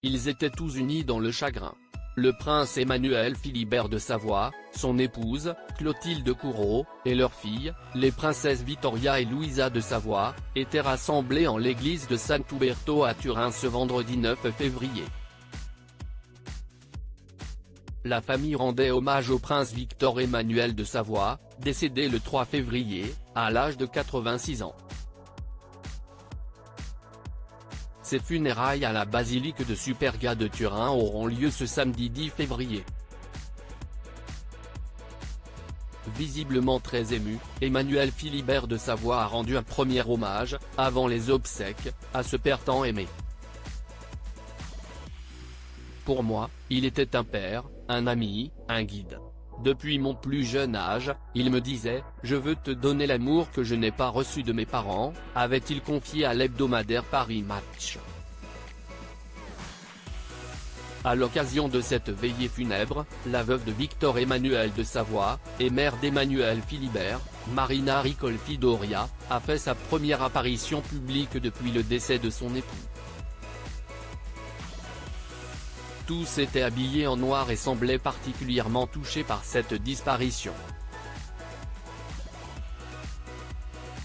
Ils étaient tous unis dans le chagrin. Le prince Emmanuel Philibert de Savoie, son épouse, Clotilde Courreau, et leur fille, les princesses Vittoria et Louisa de Savoie, étaient rassemblés en l'église de Sant'Uberto à Turin ce vendredi 9 février. La famille rendait hommage au prince Victor Emmanuel de Savoie, décédé le 3 février, à l'âge de 86 ans. Ses funérailles à la basilique de Superga de Turin auront lieu ce samedi 10 février. Visiblement très ému, Emmanuel Philibert de Savoie a rendu un premier hommage, avant les obsèques, à ce père tant aimé. Pour moi, il était un père, un ami, un guide. Depuis mon plus jeune âge, il me disait « Je veux te donner l'amour que je n'ai pas reçu de mes parents », avait-il confié à l'hebdomadaire Paris Match. À l'occasion de cette veillée funèbre, la veuve de Victor Emmanuel de Savoie, et mère d'Emmanuel Philibert, Marina Ricolfi Doria, a fait sa première apparition publique depuis le décès de son époux. Tous étaient habillés en noir et semblaient particulièrement touchés par cette disparition.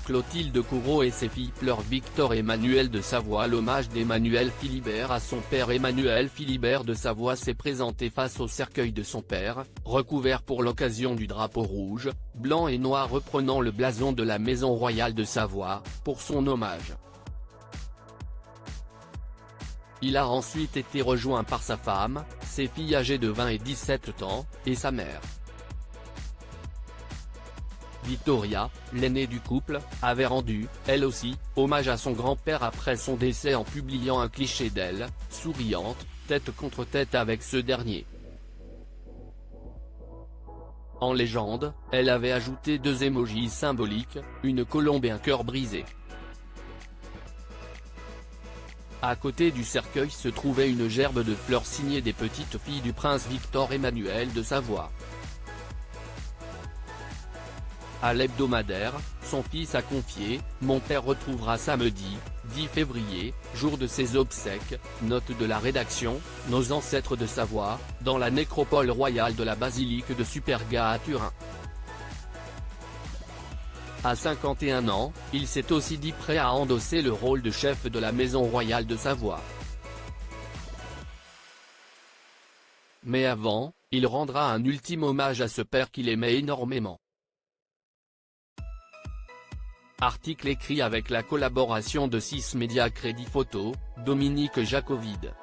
Clotilde Courreau et ses filles pleurent. Victor Emmanuel de Savoie. L'hommage d'Emmanuel Philibert à son père. Emmanuel Philibert de Savoie s'est présenté face au cercueil de son père, recouvert pour l'occasion du drapeau rouge, blanc et noir reprenant le blason de la maison royale de Savoie, pour son hommage. Il a ensuite été rejoint par sa femme, ses filles âgées de 20 et 17 ans, et sa mère. Vittoria, l'aînée du couple, avait rendu, elle aussi, hommage à son grand-père après son décès en publiant un cliché d'elle, souriante, tête contre tête avec ce dernier. En légende, elle avait ajouté 2 émojis symboliques, une colombe et un cœur brisé. À côté du cercueil se trouvait une gerbe de fleurs signée des petites filles du prince Victor Emmanuel de Savoie. À l'hebdomadaire, son fils a confié « Mon père retrouvera samedi, 10 février, jour de ses obsèques », note de la rédaction, nos ancêtres de Savoie, dans la nécropole royale de la basilique de Superga à Turin. À 51 ans, il s'est aussi dit prêt à endosser le rôle de chef de la maison royale de Savoie. Mais avant, il rendra un ultime hommage à ce père qu'il aimait énormément. Article écrit avec la collaboration de 6 Médias Crédit Photo, Dominique Jacovide.